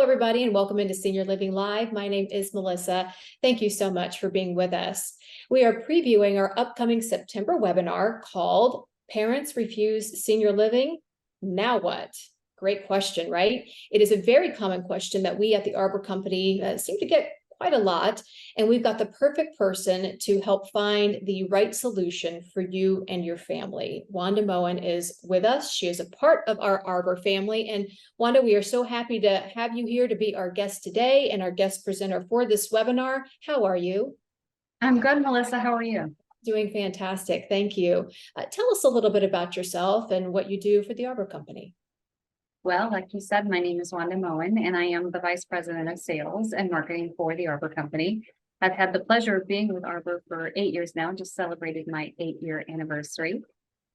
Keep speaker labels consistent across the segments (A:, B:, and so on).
A: everybody, and welcome into Senior Living Live. My name is Melissa. Thank you so much for being with us. We are previewing our upcoming September webinar called Parents Refuse Senior Living. Now what? Great question, right? It is a very common question that we at the Arbor Company seem to get quite a lot, and we've got the perfect person to help find the right solution for you and your family. Wanda Moen is with us. She is a part of our Arbor family, and Wanda, we are so happy to have you here to be our guest today and our guest presenter for this webinar. How are you?
B: I'm good, Melissa. How are you?
A: Doing fantastic. Thank you. Tell us a little bit about yourself and what you do for the Arbor Company.
B: Well, like you said, my name is Wanda Moen, and I am the Vice President of Sales and Marketing for the Arbor Company. I've had the pleasure of being with Arbor for 8 years now, just celebrated my 8-year anniversary.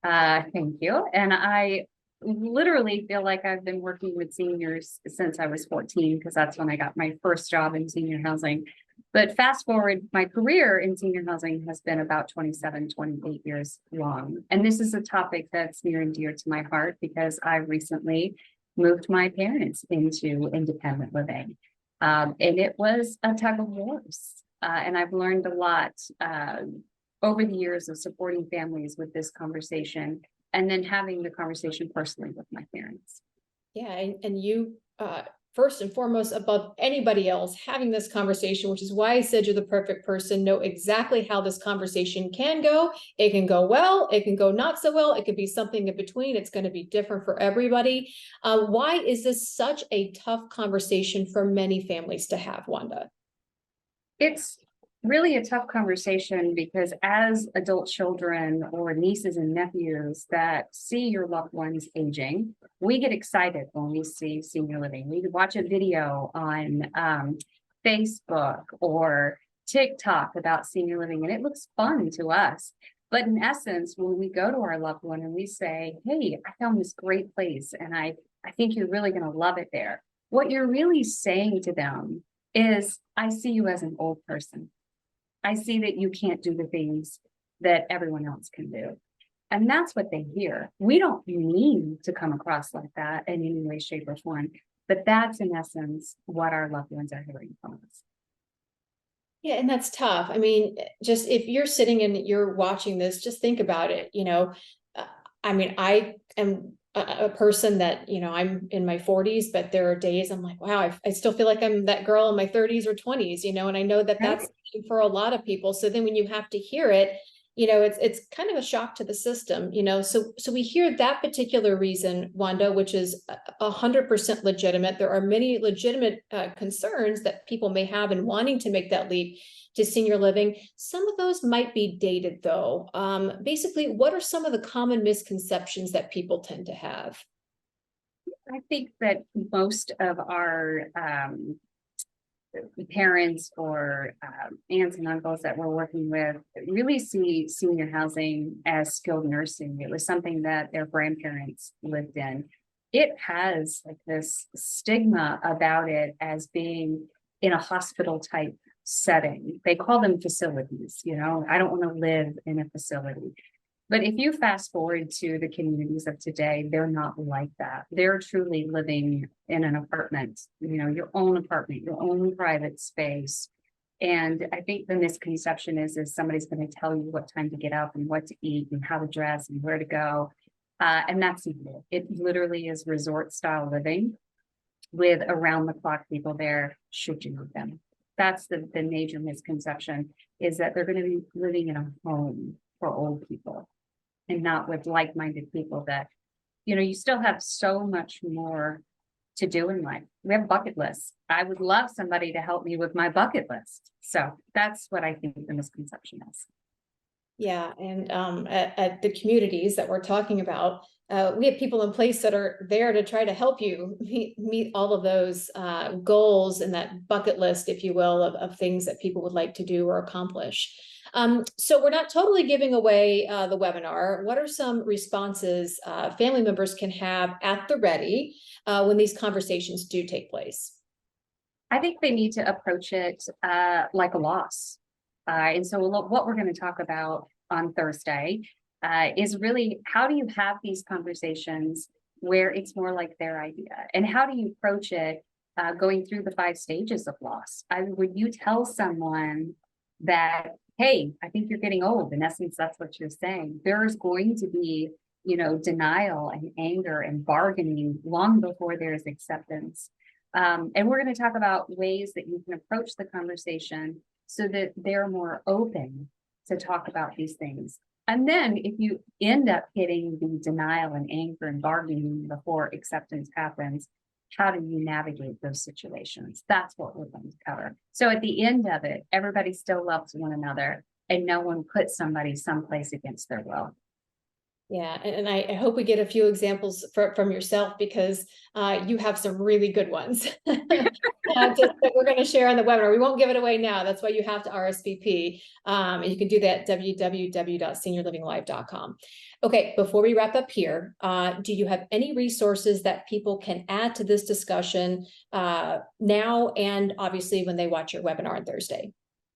B: Thank you. And I literally feel like I've been working with seniors since I was 14, because that's when I got my first job in senior housing. But fast forward, my career in senior housing has been about 27, 28 years long. And this is a topic that's near and dear to my heart because I recently moved my parents into independent living. And it was a tug of wars. And I've learned a lot over the years of supporting families with this conversation and then having the conversation personally with my parents.
A: Yeah, and you, first and foremost, above anybody else, having this conversation, which is why I said you're the perfect person, know exactly how this conversation can go. It can go well, it can go not so well, it could be something in between. It's going to be different for everybody. Why is this such a tough conversation for many families to have, Wanda?
B: It's really a tough conversation because as adult children or nieces and nephews that see your loved ones aging, we get excited when we see senior living. We watch a video on Facebook or TikTok about senior living, and it looks fun to us. But in essence, when we go to our loved one and we say, hey, I found this great place and I think you're really going to love it there, what you're really saying to them is, I see you as an old person. I see that you can't do the things that everyone else can do. And that's what they hear. We don't mean to come across like that in any way, shape, or form, but that's in essence what our loved ones are hearing from us.
A: Yeah, and that's tough. I mean, just if you're sitting and you're watching this, just think about it. I mean, I am a person that, I'm in my 40s, but there are days I'm like, wow, I still feel like I'm that girl in my 30s or 20s, and I know that that's for a lot of people. So then when you have to hear it, it's kind of a shock to the system, so we hear that particular reason, Wanda, which is 100% legitimate. There are many legitimate concerns that people may have in wanting to make that leap to senior living. Some of those might be dated though. Basically, what are some of the common misconceptions that people tend to have?
B: I think that most of our parents or aunts and uncles that we're working with really see senior housing as skilled nursing. It was something that their grandparents lived in. It has like this stigma about it as being in a hospital type setting. They call them facilities. I don't want to live in a facility. But if you fast forward to the communities of today, they're not like that. They're truly living in an apartment, your own apartment, your own private space. And I think the misconception is somebody's going to tell you what time to get up and what to eat and how to dress and where to go. And that's not it. It literally is resort style living with around the clock people there should you need them. That's the major misconception, is that they're going to be living in a home for old people and not with like-minded people that, you still have so much more to do in life. We have bucket lists. I would love somebody to help me with my bucket list. So that's what I think the misconception is.
A: Yeah, and at the communities that we're talking about, we have people in place that are there to try to help you meet all of those goals and that bucket list, if you will, of things that people would like to do or accomplish. So we're not totally giving away the webinar. What are some responses family members can have at the ready when these conversations do take place?
B: I think they need to approach it like a loss. And so what we're going to talk about on Thursday is really, how do you have these conversations where it's more like their idea? And how do you approach it going through the 5 stages of loss. Would you tell someone that, hey, I think you're getting old? In essence, that's what you're saying. There's going to be, denial and anger and bargaining long before there's acceptance. And we're going to talk about ways that you can approach the conversation so that they're more open to talk about these things. And then if you end up hitting the denial and anger and bargaining before acceptance happens, how do you navigate those situations? That's what we're going to cover. So at the end of it, everybody still loves one another and no one puts somebody someplace against their will.
A: Yeah, and I hope we get a few examples from yourself, because you have some really good ones that we're going to share on the webinar. We won't give it away now. That's why you have to RSVP. And you can do that at www.seniorlivinglive.com. Okay, before we wrap up here, do you have any resources that people can add to this discussion now and obviously when they watch your webinar on Thursday?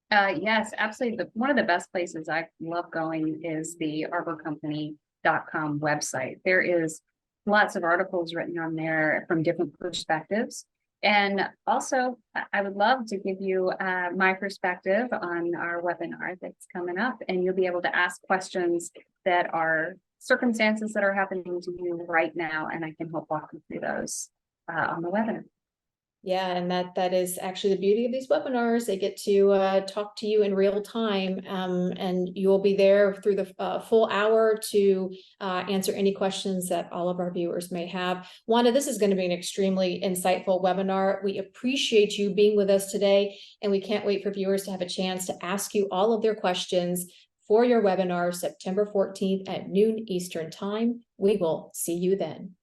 B: Yes, absolutely. One of the best places I love going is the Arbor Company.com website. There is lots of articles written on there from different perspectives. And also, I would love to give you my perspective on our webinar that's coming up, and you'll be able to ask questions that are circumstances that are happening to you right now, and I can help walk you through those on the webinar.
A: Yeah, and that is actually the beauty of these webinars. They get to talk to you in real time, and you will be there through the full hour to answer any questions that all of our viewers may have. Wanda, this is going to be an extremely insightful webinar. We appreciate you being with us today, and we can't wait for viewers to have a chance to ask you all of their questions for your webinar, September 14th at noon Eastern Time. We will see you then.